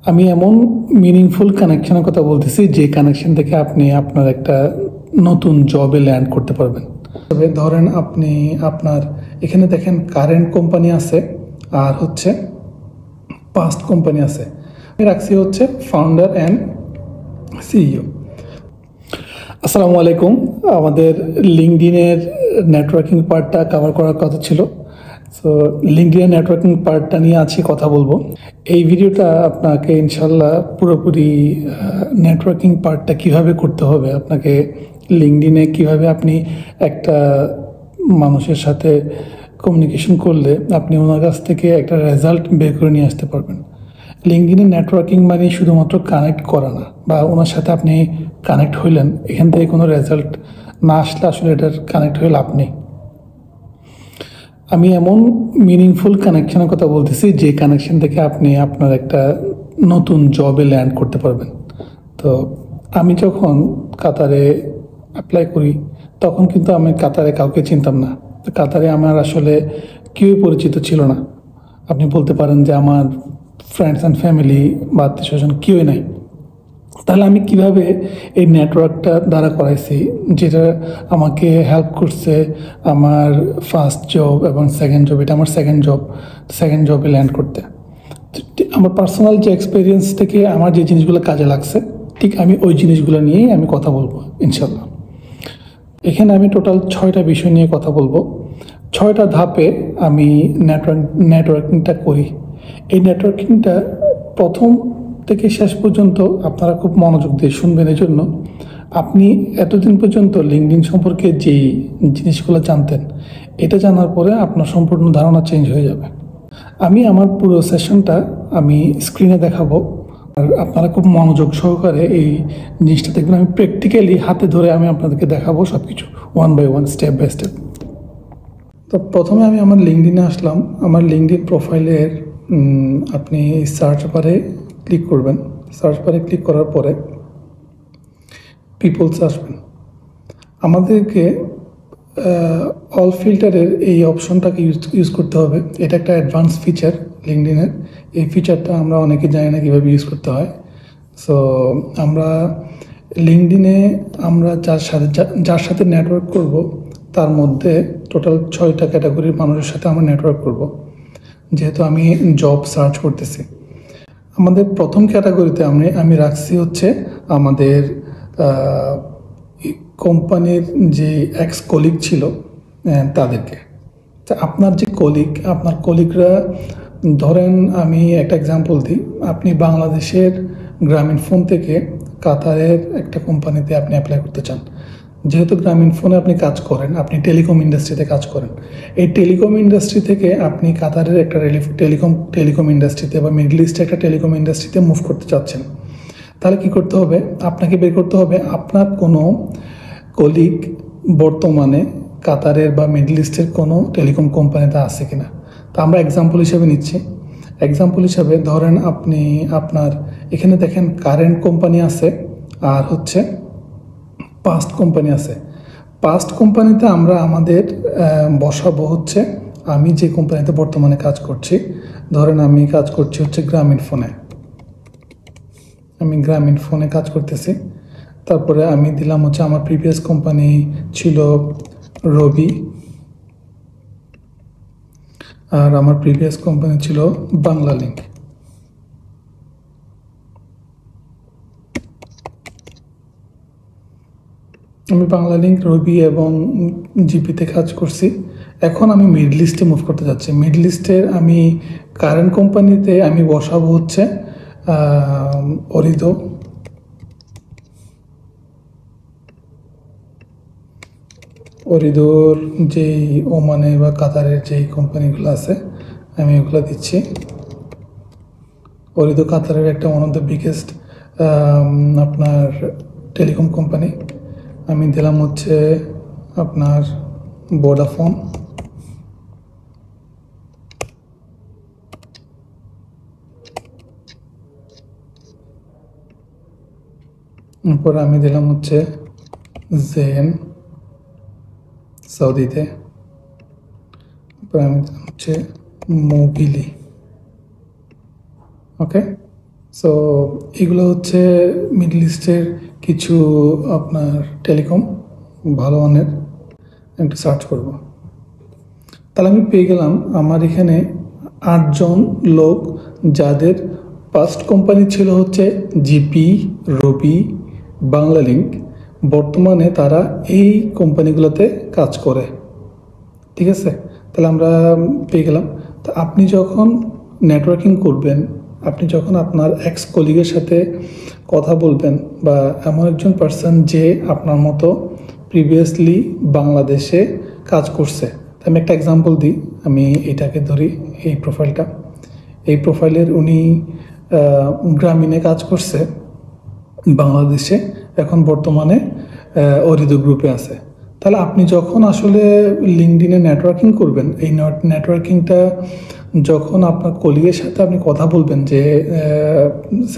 আমি এমন মিনিংফুল কানেকশনের কথা বলতেছি যে কানেকশন থেকে আপনি আপনার একটা নতুন জবে ল্যান্ড করতে পারবেন। তবে ধরেন আপনি আপনার এখানে দেখেন কারেন্ট কোম্পানি আছে আর হচ্ছে পাস্ট কোম্পানি আছে। আমি রাখছি হচ্ছে ফাউন্ডার অ্যান্ড সিইও। আসসালামু আলাইকুম। আমাদের লিঙ্কডইনের নেটওয়ার্কিং পার্টটা কভার করার কথা ছিল। সো লিঙ্কডইনের নেটওয়ার্কিং পার্টটা নিয়ে আজকে কথা বলবো। এই ভিডিওটা আপনাকে ইনশাল্লাহ পুরোপুরি নেটওয়ার্কিং পার্টটা কিভাবে করতে হবে, আপনাকে লিঙ্কডইনে কিভাবে আপনি একটা মানুষের সাথে কমিউনিকেশন করলে আপনি ওনার কাছ থেকে একটা রেজাল্ট বের করে নিয়ে আসতে পারবেন। লিঙ্কডইনে নেটওয়ার্কিং মানে শুধুমাত্র কানেক্ট করা না, বা ওনার সাথে আপনি কানেক্ট হইলেন, এখান থেকে কোনো রেজাল্ট না আসলে আসলে এটার কানেক্ট হয়ে লাভ নেই। আমি এমন মিনিংফুল কানেকশনের কথা বলতেছি যে কানেকশন থেকে আপনি আপনার একটা নতুন জবে ল্যান্ড করতে পারবেন। তো আমি যখন কাতারে অ্যাপ্লাই করি তখন কিন্তু আমি কাতারে কাউকে চিনতাম না। তো কাতারে আমার আসলে কেউই পরিচিত ছিল না। আপনি বলতে পারেন যে আমার ফ্রেন্ডস অ্যান্ড ফ্যামিলি বা আত্মীয় স্বজন কেউই নাই। তাহলে আমি কিভাবে এই নেটওয়ার্কটা দ্বারা করাইছি, যেটা আমাকে হেল্প করছে আমার ফার্স্ট জব এবং সেকেন্ড জব, এটা আমার সেকেন্ড জবে ল্যান্ড করতে। আমার পার্সোনাল যে এক্সপিরিয়েন্স থেকে আমার যে জিনিসগুলো কাজে লাগছে, ঠিক আমি ওই জিনিসগুলো নিয়েই আমি কথা বলবো ইনশাল্লাহ। এখানে আমি টোটাল 6টা বিষয় নিয়ে কথা বলবো। 6টা ধাপে আমি নেটওয়ার্কিংটা করি। এই নেটওয়ার্কিংটা প্রথম থেকে শেষ পর্যন্ত আপনারা খুব মনোযোগ দিয়ে শুনবেন। এই জন্য আপনি এতদিন পর্যন্ত লিঙ্কডইন সম্পর্কে যেই জিনিসগুলো জানতেন, এটা জানার পরে আপনার সম্পূর্ণ ধারণা চেঞ্জ হয়ে যাবে। আমি আমার পুরো সেশনটা আমি স্ক্রিনে দেখাবো, আর আপনারা খুব মনোযোগ সহকারে এই জিনিসটা দেখবেন। আমি প্র্যাকটিক্যালি হাতে ধরে আমি আপনাদেরকে দেখাবো সব কিছু, one by one, step by step. তো প্রথমে আমি আমার লিঙ্কডইনে আসলাম। আমার লিঙ্কডইন প্রোফাইলের আপনি সার্চ বারে ক্লিক করবেন। সার্চ বারে ক্লিক করার পরে পিপলস আসবেন। আমাদেরকে অল ফিল্টারের এই অপশনটাকে ইউজ করতে হবে। এটা একটা অ্যাডভান্স ফিচার লিঙ্কডইনের। এই ফিচারটা আমরা অনেকে জানি না কীভাবে ইউজ করতে হয়। সো আমরা লিঙ্কডইনে আমরা যার সাথে নেটওয়ার্ক করব, তার মধ্যে টোটাল 6টা ক্যাটাগরির মানুষের সাথে আমরা নেটওয়ার্ক করব। যেহেতু আমি জব সার্চ করতেছি, আমাদের প্রথম ক্যাটাগরিতে আমি রাখছি হচ্ছে আমাদের কোম্পানির যে এক্স কলিগ ছিল তাদেরকে। তা আপনার যে আপনার কলিগরা, ধরেন আমি একটা এক্সাম্পল দিই। আপনি বাংলাদেশের গ্রামীণ ফোন থেকে কাতারের একটা কোম্পানিতে আপনি অ্যাপ্লাই করতে চান। যেহেতু গ্রামীণ ফোনে আপনি কাজ করেন, আপনি টেলিকম ইন্ডাস্ট্রিতে কাজ করেন। এই টেলিকম ইন্ডাস্ট্রি থেকে আপনি কাতারের একটা টেলিকম ইন্ডাস্ট্রিতে বা মিডল ইস্টে একটা টেলিকম ইন্ডাস্ট্রিতে মুভ করতে চাচ্ছেন। তাহলে কি করতে হবে? আপনাকে বের করতে হবে আপনার কোনো কলিগ বর্তমানে কাতারের বা মিডল ইস্টের কোনো টেলিকম কোম্পানিতে আছে কিনা। তা আমরা এক্সাম্পল হিসেবে নিচ্ছি। এক্সাম্পল হিসাবে ধরেন আপনি আপনার এখানে দেখেন কারেন্ট কোম্পানি আছে আর হচ্ছে পাস্ট কোম্পানি আছে। পাস্ট কোম্পানিতে আমরা আমাদের বসাবো হচ্ছে আমি যে কোম্পানিতে বর্তমানে কাজ করছি। ধরেন আমি কাজ করছি হচ্ছে গ্রামীণ ফোনে। আমি গ্রামীণ ফোনে কাজ করতেছি। তারপরে আমি দিলাম হচ্ছে আমার প্রিভিয়াস কোম্পানি ছিল রবি, আর আমার প্রিভিয়াস কোম্পানি ছিল বাংলা লিঙ্ক। আমি বাংলা লিঙ্ক, রবি এবং জিপিতে কাজ করছি। এখন আমি মিডল ইস্টে মুভ করতে যাচ্ছি। মিডল ইস্টের আমি কারেন্ট কোম্পানিতে আমি বসাবো হচ্ছে অরিদোর যেই ওমানে বা কাতারের যেই কোম্পানিগুলো আছে আমি ওগুলো দিচ্ছি। অরিদো কাতারের একটা ওয়ান অফ দ্য বিগেস্ট আপনার টেলিকম কোম্পানি। আমি দিলাম হচ্ছে আপনার ভোডাফোন। এরপর আমি দিলাম হচ্ছে জেন সৌদিতে। এরপর আমি দিলাম হচ্ছে মোবিলি। ওকে, সো এগুলো হচ্ছে মিডল ইস্টের কিছু আপনার টেলিকম ভালো মানের। একটু সার্চ করব, তাহলে আমি পেয়ে গেলাম আমার এখানে 8জন লোক, যাদের ফার্স্ট কোম্পানি ছিল হচ্ছে জিপি, রবি, বাংলালিংক। বর্তমানে তারা এই কোম্পানিগুলোতে কাজ করে। ঠিক আছে, তাহলে আমরা পেয়ে গেলাম। তো আপনি যখন নেটওয়ার্কিং করবেন, আপনি যখন আপনার এক্স কলিগের সাথে কথা বলবেন, বা এমন একজন পার্সন যে আপনার মতো প্রিভিয়াসলি বাংলাদেশে কাজ করছে। আমি একটা এক্সাম্পল দিই, আমি এটাকে ধরি, এই প্রোফাইলটা। এই প্রোফাইলের উনি গ্রামীণে কাজ করছে বাংলাদেশে, এখন বর্তমানে অরিদো গ্রুপে আছে। তাহলে আপনি যখন আসলে লিঙ্কডিনে নেটওয়ার্কিং করবেন, এই নেটওয়ার্কিংটা যখন আপনার কলিগের সাথে আপনি কথা বলবেন, যে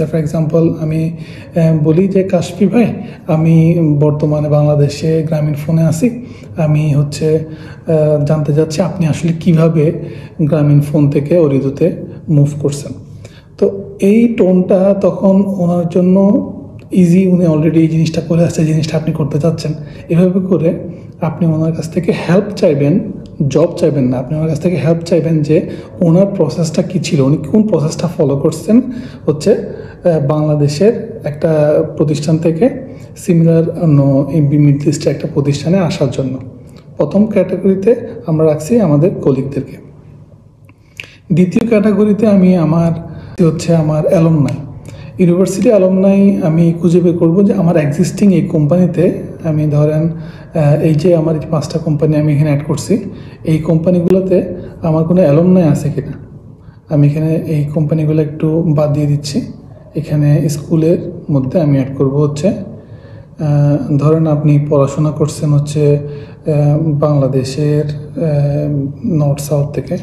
ফর এক্সাম্পল আমি বলি যে কাশফি ভাই, আমি বর্তমানে বাংলাদেশে গ্রামীণ ফোনে আছি, আমি হচ্ছে জানতে চাচ্ছি আপনি আসলে কিভাবে গ্রামীণ ফোন থেকে অরিদোতে মুভ করছেন। তো এই টোনটা তখন ওনার জন্য ইজি, উনি অলরেডি এই জিনিসটা করে আসছে, জিনিসটা আপনি করতে চাচ্ছেন। এভাবে করে আপনি ওনার কাছ থেকে হেল্প চাইবেন, জব চাইবেন না, আপনি ওনার কাছ থেকে হেল্প চাইবেন যে ওনার প্রসেসটা কী ছিল, উনি কোন প্রসেসটা ফলো করছেন হচ্ছে বাংলাদেশের একটা প্রতিষ্ঠান থেকে সিমিলার মিডল ইস্টের একটা প্রতিষ্ঠানে আসার জন্য। প্রথম ক্যাটাগরিতে আমরা রাখছি আমাদের কলিগদেরকে। দ্বিতীয় ক্যাটাগরিতে আমি হচ্ছে আমার অ্যালুমনাই, ইউনিভার্সিটি অ্যালুমনাই। আমি খুঁজে বের করবো যে আমার এক্সিস্টিং এই কোম্পানিতে, আমি ধরেন এই যে আমার 5টা কোম্পানি আমি এখানে অ্যাড করছি, এই কোম্পানিগুলোতে আমার কোনো অ্যালুমনাই আছে কিনা। আমি এখানে এই কোম্পানিগুলো একটু বাদ দিয়ে দিচ্ছি। এখানে স্কুলের মধ্যে আমি অ্যাড করব হচ্ছে, ধরেন আপনি পড়াশোনা করছেন হচ্ছে বাংলাদেশের নর্থ সাউথ থেকে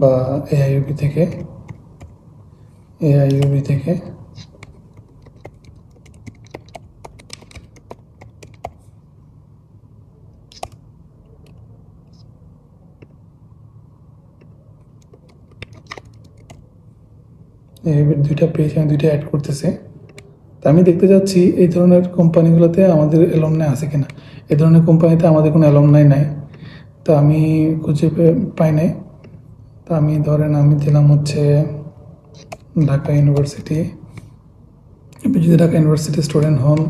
বা এআইইউবি থেকে, দুইটা পেজ আমি দুইটা অ্যাড করতেছি। তা আমি দেখতে যাচ্ছি এই ধরনের কোম্পানিগুলোতে আমাদের অ্যালুমনাই আছে কিনা। এই ধরনের কোম্পানিতে আমাদের কোনো অ্যালুমনাই নাই, তো আমি খুঁজে পাই নাই। তা আমি ধরেন আমি দিলাম হচ্ছে ঢাকা ইউনিভার্সিটি। আপনি যদি ঢাকা ইউনিভার্সিটি স্টুডেন্ট হন,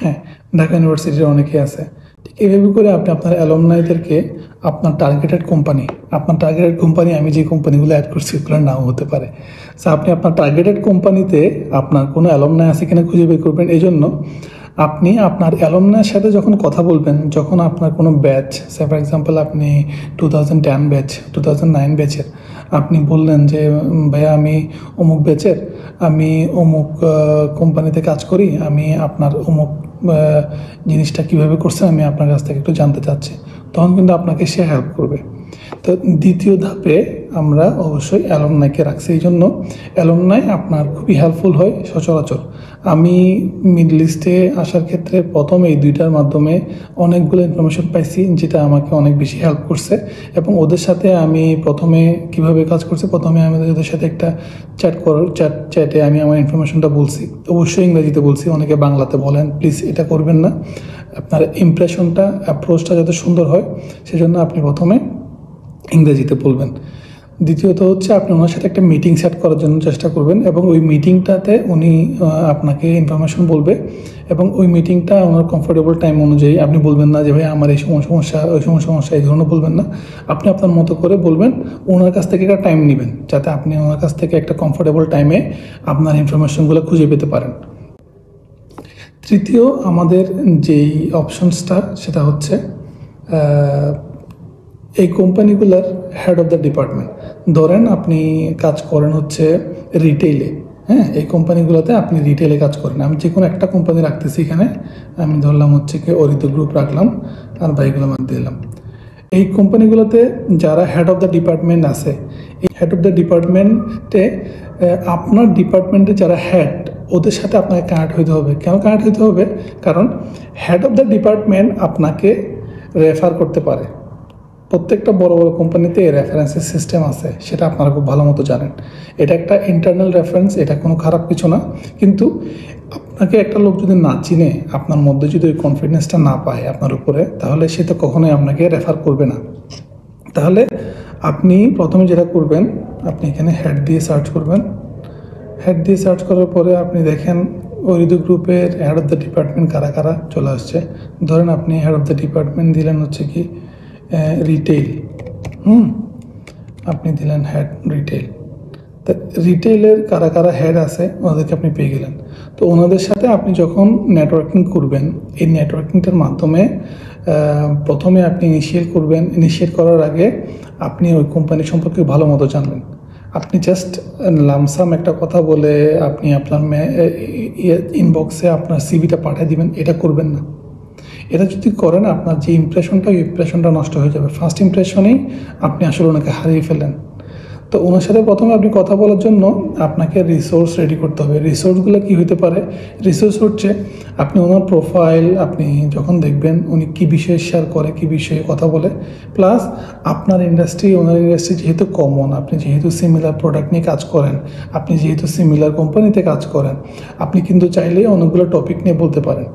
হ্যাঁ, ঢাকা ইউনিভার্সিটির অনেকেই আছে। ঠিক এইভাবে করে আপনি আপনার অ্যালুমনাইদেরকে, আপনার টার্গেটেড কোম্পানি, আমি যে কোম্পানিগুলো অ্যাড করছি ওগুলোর নাও হতে পারে। সো আপনি আপনার টার্গেটেড কোম্পানিতে আপনার কোনো অ্যালুমনাই আছে কিনা খুঁজে বের করবেন। এই জন্য আপনি আপনার অ্যালুমনাইয়ের সাথে যখন কথা বলবেন, যখন আপনার কোনো ব্যাচ, ফর এক্সাম্পল আপনি 2010 ব্যাচ, 2009 ব্যাচের, আপনি বললেন যে ভাইয়া আমি অমুক ব্যাচের, আমি অমুক কোম্পানিতে কাজ করি, আমি আপনার অমুক জিনিসটা কীভাবে করছে আমি আপনার কাছ থেকে একটু জানতে চাচ্ছি, তখন কিন্তু আপনাকে সে হেল্প করবে। তো দ্বিতীয় ধাপে আমরা অবশ্যই অ্যালুমনাইকে রাখছি। এই জন্য অ্যালুমনাই আপনার খুবই হেল্পফুল হয় সচরাচর। আমি মিডল ইস্টে আসার ক্ষেত্রে প্রথম এই দুইটার মাধ্যমে অনেকগুলো ইনফরমেশন পাইছি, যেটা আমাকে অনেক বেশি হেল্প করছে। এবং ওদের সাথে আমি প্রথমে কিভাবে কাজ করছি, প্রথমে আমি ওদের সাথে একটা চ্যাটে আমি আমার ইনফরমেশনটা বলছি, অবশ্যই ইংরেজিতে বলছি, অনেকে বাংলাতে বলেন, প্লিজ এটা করবেন না। আপনার ইমপ্রেশনটা, অ্যাপ্রোচটা যাতে সুন্দর হয় সেজন্য আপনি প্রথমে ইংরেজিতে বলবেন। দ্বিতীয়ত হচ্ছে আপনি ওনার সাথে একটা মিটিং সেট করার জন্য চেষ্টা করবেন, এবং ওই মিটিংটাতে উনি আপনাকে ইনফরমেশন বলবে, এবং ওই মিটিংটা ওনার কমফোর্টেবল টাইম অনুযায়ী আপনি বলবেন না যে ভাই আমার এই সমস্যা, ওই সমস্যা, এই ধরনের বলবেন না। আপনি আপনার মতো করে বলবেন, ওনার কাছ থেকে একটা টাইম নেবেন, যাতে আপনি ওনার কাছ থেকে একটা কমফোর্টেবল টাইমে আপনার ইনফরমেশনগুলো খুঁজে পেতে পারেন। তৃতীয় আমাদের যেই অপশনসটা, সেটা হচ্ছে এই কোম্পানিগুলোর হেড অফ দ্য ডিপার্টমেন্ট। ধরেন আপনি কাজ করেন হচ্ছে রিটেইলে, হ্যাঁ, এই কোম্পানিগুলোতে আপনি রিটেইলে কাজ করেন। আমি যে কোনো একটা কোম্পানি রাখতেছি এখানে, আমি ধরলাম হচ্ছে কি অরিদো গ্রুপ রাখলাম, আর বাইকগুলো বাদ দিলাম। এই কোম্পানিগুলোতে যারা হেড অফ দ্য ডিপার্টমেন্ট আছে, এই হেড অফ দ্য ডিপার্টমেন্টে আপনার ডিপার্টমেন্টে যারা হেড, ওদের সাথে আপনাকে কানেক্ট হইতে হবে। কেন কানেক্ট হইতে হবে? কারণ হেড অফ দ্য ডিপার্টমেন্ট আপনাকে রেফার করতে পারে। প্রত্যেকটা বড় বড় কোম্পানিতে রেফারেন্সের সিস্টেম আছে, সেটা আপনারা খুব ভালো মতো জানেন। এটা একটা ইন্টারনাল রেফারেন্স, এটা কোনো খারাপ কিছু না। কিন্তু আপনাকে একটা লোক যদি না চিনে, আপনার মধ্যে যদি ওই কনফিডেন্সটা না পায় আপনার উপরে, তাহলে সে তো কখনোই আপনাকে রেফার করবে না। তাহলে আপনি প্রথমে যেটা করবেন, আপনি এখানে হেড দিয়ে সার্চ করবেন। হেড দিয়ে সার্চ করার পরে আপনি দেখেন ওরিদু গ্রুপের হেড অফ দ্য ডিপার্টমেন্ট কারা কারা চলে আসছে। ধরেন আপনি হেড অফ দ্য ডিপার্টমেন্ট দিলেন হচ্ছে কি রিটেইল, আপনি দিলেন হেড রিটেইল। তা রিটেইলের কারা কারা হেড আছে ওনাদেরকে আপনি পেয়ে গেলেন। তো ওনাদের সাথে আপনি যখন নেটওয়ার্কিং করবেন, এই নেটওয়ার্কিংটার মাধ্যমে প্রথমে আপনি ইনিশিয়েট করার আগে আপনি ওই কোম্পানি সম্পর্কে ভালো মতো জানবেন। আপনি জাস্ট লামসাম একটা কথা বলে আপনি আপনার ইনবক্সে আপনার সিভিটা পাঠিয়ে দিবেন, এটা করবেন না। এটা যদি করেন আপনার যে ইমপ্রেশনটা, ওই ইমপ্রেশনটা নষ্ট হয়ে যাবে। ফার্স্ট ইমপ্রেশনেই আপনি আসলে ওনাকে হারিয়ে ফেলেন। তো ওনার সাথে প্রথমে আপনি কথা বলার জন্য আপনাকে রিসোর্স রেডি করতে হবে। রিসোর্সগুলো কী হতে পারে? রিসোর্স হচ্ছে আপনি ওনার প্রোফাইল আপনি যখন দেখবেন উনি কী বিষয়ে শেয়ার করে, কী বিষয়ে কথা বলে, প্লাস আপনার ইন্ডাস্ট্রি ওনার ইন্ডাস্ট্রি যেহেতু কমন, আপনি যেহেতু সিমিলার প্রোডাক্ট নিয়ে কাজ করেন, আপনি যেহেতু সিমিলার কোম্পানিতে কাজ করেন, আপনি কিন্তু চাইলেই অনেকগুলো টপিক নিয়ে বলতে পারেন।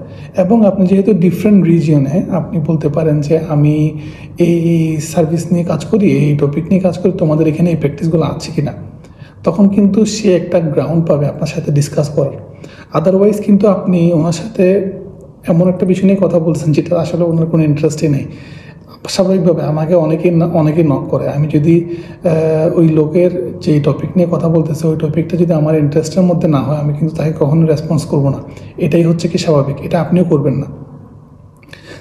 এবং আপনি যেহেতু ডিফারেন্ট রিজিয়নে, আপনি বলতে পারেন যে আমি এই সার্ভিস নিয়ে কাজ করি, এই টপিক নিয়ে কাজ করি, তোমাদের এখানে এই প্র্যাকটিসগুলো আছে কি না। তখন কিন্তু সে একটা গ্রাউন্ড পাবে আপনার সাথে ডিসকাস করার। আদারওয়াইজ কিন্তু আপনি ওনার সাথে এমন একটা বিষয় নিয়ে কথা বলছেন যেটা আসলে ওনার কোনো ইন্টারেস্টই নেই। স্বাভাবিকভাবে আমাকে অনেকেই নক করে, আমি যদি ওই লোকের যে টপিক নিয়ে কথা বলতেছে ওই টপিকটা যদি আমার ইন্টারেস্টের মধ্যে না হয়, আমি কিন্তু তাকে কখনো রেসপন্স করবো না। এটাই হচ্ছে কি স্বাভাবিক, এটা আপনিও করবেন না।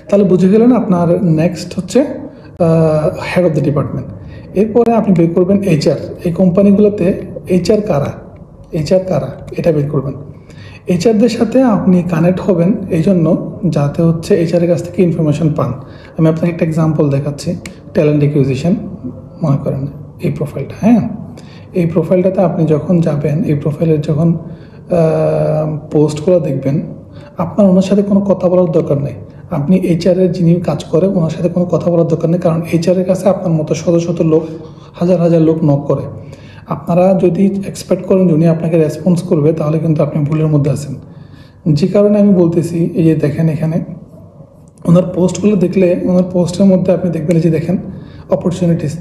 তাহলে বুঝে গেলেন আপনার নেক্সট হচ্ছে হেড অফ দ্য ডিপার্টমেন্ট। এরপরে আপনি বের করবেন এইচআর। এই কোম্পানিগুলোতে এইচআর কারা এটা বের করবেন। এইচআরদের সাথে আপনি কানেক্ট হবেন এই জন্য যাতে হচ্ছে এইচআরের কাছ থেকে ইনফরমেশন পান। আমি আপনাকে একটা এক্সাম্পল দেখাচ্ছি। ট্যালেন্ট অ্যাকুইজিশন, মনে করেন এই প্রোফাইলটা, এই প্রোফাইলটাতে আপনি যখন যাবেন, এই প্রোফাইলের যখন পোস্টগুলো দেখবেন, আপনার ওনার সাথে কোনো কথা বলার দরকার নেই। আপনি এইচআরের যিনি কাজ করে ওনার সাথে কোনো কথা বলার দরকার নেই, কারণ এইচআরের কাছে আপনার মতো শত শত লোক, হাজার হাজার লোক নক করে। আপনারা যদি এক্সপেক্ট করেন যে উনি আপনাকে রেসপন্স করবে, তাহলে কিন্তু আপনি ভুলের মধ্যে আছেন। যে কারণে আমি বলতেছি, এই যে দেখেন এখানে ওনার পোস্টগুলো দেখলে, ওনার পোস্টের মধ্যে আপনি দেখবেন যে দেখেন অপরচুনিটিস,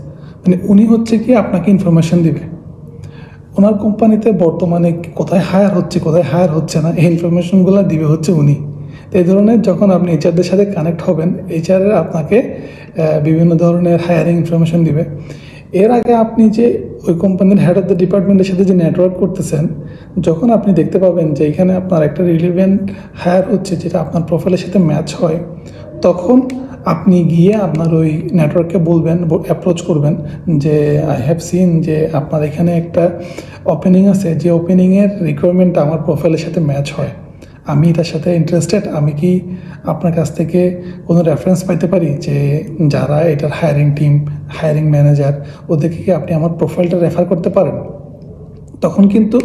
মানে উনি হচ্ছে কি আপনাকে ইনফরমেশন দিবে ওনার কোম্পানিতে বর্তমানে কোথায় হায়ার হচ্ছে না, এই ইনফরমেশনগুলো দিবে হচ্ছে উনি। তো এই ধরনের যখন আপনি এইচআরদের সাথে কানেক্ট হবেন, এইচআরের আপনাকে বিভিন্ন ধরনের হায়ারিং ইনফরমেশন দিবে। এর আগে আপনি যে ওই কোম্পানির হেড অফ দ্য ডিপার্টমেন্টের সাথে যে নেটওয়ার্ক করতেছেন, যখন আপনি দেখতে পাবেন যে এখানে আপনার একটা রিলেভেন্ট হায়ার হচ্ছে যেটা আপনার প্রোফাইলের সাথে ম্যাচ হয়, তখন আপনি গিয়ে আপনার ওই নেটওয়ার্ককে বলবেন, অ্যাপ্রোচ করবেন যে আই হ্যাভ সিন যে আপনার এখানে একটা ওপেনিং আছে, যে ওপেনিংয়ের রিকোয়ারমেন্টটা আমার প্রোফাইলের সাথে ম্যাচ হয়, আমি এটার সাথে ইন্টারেস্টেড। আমি কি আপনার কাছ থেকে কোনো রেফারেন্স পাইতে পারি যে যারা এটার হায়ারিং টিম, হায়ারিং ম্যানেজার, ওদেরকে কি আপনি আমার প্রোফাইলটা রেফার করতে পারেন? তখন কিন্তু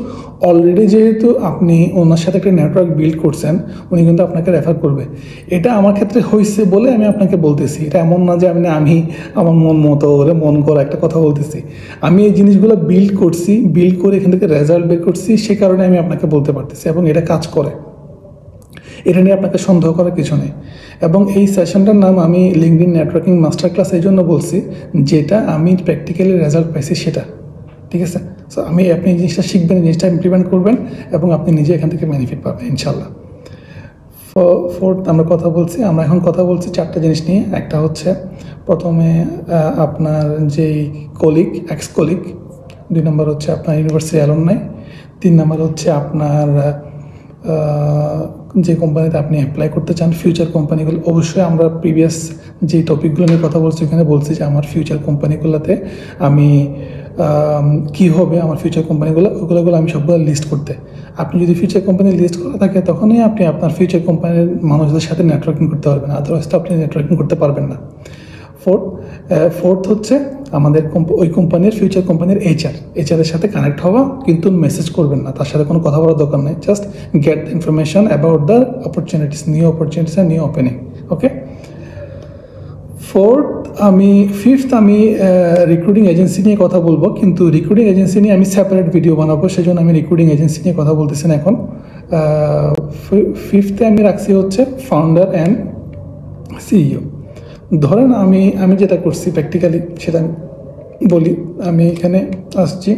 অলরেডি যেহেতু আপনি ওনার সাথে একটা নেটওয়ার্ক বিল্ড করছেন, উনি কিন্তু আপনাকে রেফার করবে। এটা আমার ক্ষেত্রে হয়েছে বলে আমি আপনাকে বলতেছি। এটা এমন না যে আমি আমার মন করা একটা কথা বলতেছি। আমি এই জিনিসগুলো বিল্ড করে এখান থেকে রেজাল্ট বের করছি, সে কারণে আমি আপনাকে বলতে পারতেছি, এবং এটা কাজ করে। এটা নিয়ে আপনাকে সন্দেহ করার কিছু নেই। এবং এই সেশনটার নাম আমি লিঙ্কডইন নেটওয়ার্কিং মাস্টার ক্লাস এই জন্য বলছি, যেটা আমি প্র্যাকটিক্যালি রেজাল্ট পাইছি সেটা, ঠিক আছে? সো আপনি জিনিসটা শিখবেন, জিনিসটা ইমপ্লিমেন্ট করবেন, এবং আপনি নিজে এখান থেকে বেনিফিট পাবেন ইনশাল্লাহ। ফোর্থ আমরা এখন কথা বলছি 4টা জিনিস নিয়ে। একটা হচ্ছে প্রথমে আপনার যেই এক্স কলিগ, 2 নম্বর হচ্ছে আপনার ইউনিভার্সিটি অ্যালুমনাই, 3 নম্বর হচ্ছে আপনার যে কোম্পানিতে আপনি অ্যাপ্লাই করতে চান, ফিউচার কোম্পানিগুলো। অবশ্যই আমরা প্রিভিয়াস যে টপিকগুলো নিয়ে কথা বলছি ওখানে বলছি যে আমার ফিউচার কোম্পানিগুলোতে আমি কী হবে, আমার ফিউচার কোম্পানিগুলো ওগুলোগুলো আমি সবগুলো লিস্ট করতে। আপনি যদি ফিউচার কোম্পানি লিস্ট করা থাকে, তখনই আপনি আপনার ফিউচার কোম্পানির মানুষদের সাথে নেটওয়ার্কিং করতে পারবেন, আদারওয়াইজ তো আপনি নেটওয়ার্কিং করতে পারবেন না। ফোর্থ হচ্ছে আমাদের ওই কোম্পানির ফিউচার কোম্পানির এইচআরের সাথে কানেক্ট হওয়া, কিন্তু মেসেজ করবেন না, তার সাথে কোনো কথা বলার দরকার নেই। Just get the information about the opportunities, new opportunities and new opening. Okay, fourth আমি ফিফথ আমি রিক্রুটিং এজেন্সি নিয়ে কথা বলবো, কিন্তু রিক্রুটিং এজেন্সি নিয়ে আমি সেপারেট ভিডিও বানাবো, সেজন্য আমি রিক্রুটিং এজেন্সি নিয়ে কথা বলতেছি না এখন। ফিফথে আমি রাখছি হচ্ছে ফাউন্ডার অ্যান্ড সিইও। ধরেন আমি যেটা করছি প্র্যাকটিক্যালি সেটা আমি বলি। আমি এখানে আসছি,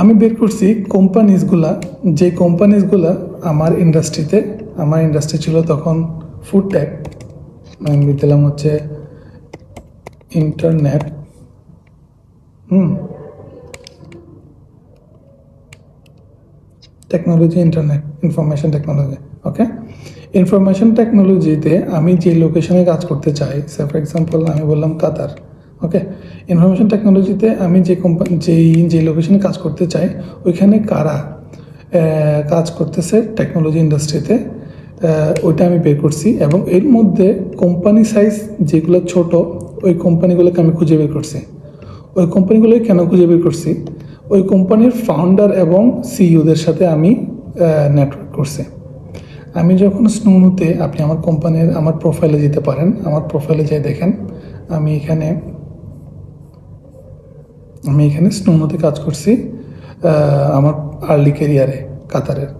আমি বের করছি যে কোম্পানিজগুলা আমার ইন্ডাস্ট্রি ছিল তখন ফুড টেক, আমি দিলাম হচ্ছে ইন্টারনেট, টেকনোলজি, ইনফরমেশন টেকনোলজি। ওকে, ইনফরমেশন টেকনোলজিতে আমি যে লোকেশনে কাজ করতে চাই, ফর এক্সাম্পল আমি বললাম কাতার। ওকে, ইনফরমেশন টেকনোলজিতে আমি যে লোকেশনে কাজ করতে চাই ওইখানে কারা কাজ করতেছে টেকনোলজি ইন্ডাস্ট্রিতে, ওইটা আমি বের করছি। এবং এর মধ্যে কোম্পানি সাইজ যেগুলো ছোট, ওই কোম্পানিগুলোকে আমি খুঁজে বের করছি। ওই কোম্পানিগুলোই কেন খুঁজে বের করছি, ওই কোম্পানির ফাউন্ডার এবং সিইওদের সাথে আমি নেটওয়ার্ক করছি। আমি যখন স্নুনুতে, আপনি আমার প্রোফাইলে যেতে পারেন, আমার প্রোফাইলে যাই দেখেন, আমি এখানে স্নুনুতে কাজ করছি আমার আর্লি ক্যারিয়ারে কাতারের।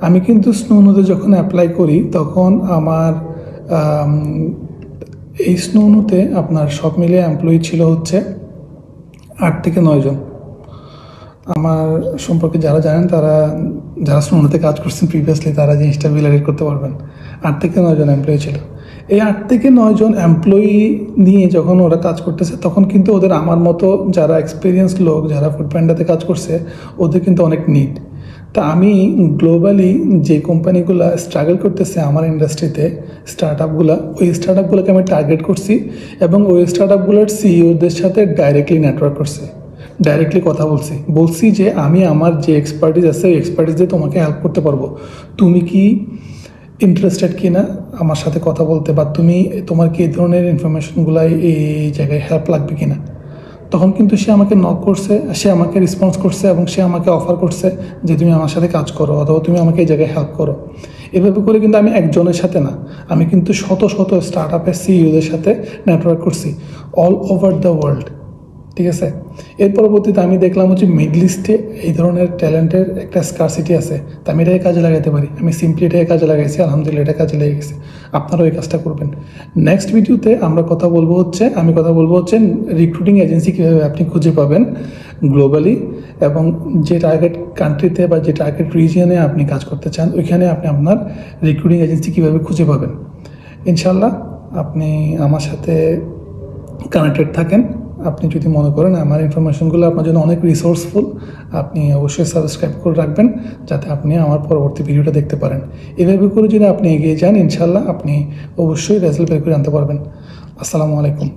আমি কিন্তু স্নুনুতে যখন অ্যাপ্লাই করি তখন আমার এই স্নুনুতে আপনার সব মিলিয়ে এমপ্লয়ি ছিল হচ্ছে 8 থেকে 9 জন। আমার সম্পর্কে যারা জানেন, যারা স্নুনুতে কাজ করছেন প্রিভিয়াসলি, তারা জিনিসটা রিলেট করতে পারবেন। 8 থেকে 9 জন এমপ্লয়ি ছিল। এই 8 থেকে 9 জন এমপ্লয়ি নিয়ে যখন ওরা কাজ করতেছে তখন কিন্তু ওদের আমার মতো যারা এক্সপিরিয়েন্স লোক, যারা ফুড প্যান্ডাতে কাজ করছে, ওদের কিন্তু অনেক নিড। তা আমি গ্লোবালি যে কোম্পানিগুলো স্ট্রাগল করতেছে আমার ইন্ডাস্ট্রিতে, ওই স্টার্টআপগুলোকে আমি টার্গেট করছি এবং ওই স্টার্টআপগুলোর সিইওদের সাথে ডাইরেক্টলি নেটওয়ার্ক করছি, ডাইরেক্টলি কথা বলছি যে আমি আমার যে এক্সপার্টিস আছে এই এক্সপার্টিস দিয়ে তোমাকে হেল্প করতে পারবো, তুমি কি ইন্টারেস্টেড কি না আমার সাথে কথা বলতে, বা তোমার কি এই ধরনের ইনফরমেশনগুলো এই জায়গায় হেল্প লাগবে কি না। তখন কিন্তু সে আমাকে নক করছে, সে আমাকে রেসপন্স করছে এবং সে আমাকে অফার করছে যে তুমি আমার সাথে কাজ করো অথবা তুমি আমাকে এই জায়গায় হেল্প করো। এভাবে করে কিন্তু আমি একজনের সাথে না, আমি কিন্তু শত শত স্টার্টআপের সিইওদের সাথে নেটওয়ার্ক করছি অল ওভার দ্য ওয়ার্ল্ড। ঠিক আছে, এর পরবর্তীতে আমি দেখলাম হচ্ছে মিডল ইস্টে এই ধরনের ট্যালেন্টের একটা স্কারসিটি আছে, তা আমি এটাকে কাজে লাগাতে পারি। আমি সিম্পলি এটাকে কাজে লাগাইছি, আলহামদুলিল্লাহ এটা কাজে লেগে গেছে। আপনারাও এই কাজটা করবেন। নেক্সট ভিডিওতে আমি কথা বলবো হচ্ছে রিক্রুটিং এজেন্সি কীভাবে আপনি খুঁজে পাবেন গ্লোবালি, এবং যে টার্গেট কান্ট্রিতে বা যে টার্গেট রিজিয়নে আপনি কাজ করতে চান ওইখানে আপনি আপনার রিক্রুটিং এজেন্সি কীভাবে খুঁজে পাবেন। ইনশাল্লাহ আপনি আমার সাথে কানেক্টেড থাকেন। আপনি যদি মনে করেন আমার ইনফরমেশনগুলো আপনার জন্য অনেক রিসোর্সফুল, আপনি অবশ্যই সাবস্ক্রাইব করে রাখবেন যাতে আপনি আমার পরবর্তী ভিডিওটা দেখতে পারেন। এভাবে করে যদি আপনি এগিয়ে যান ইনশাল্লাহ আপনি অবশ্যই রেজাল্ট বের করে আনতে পারবেন। আসসালামু আলাইকুম।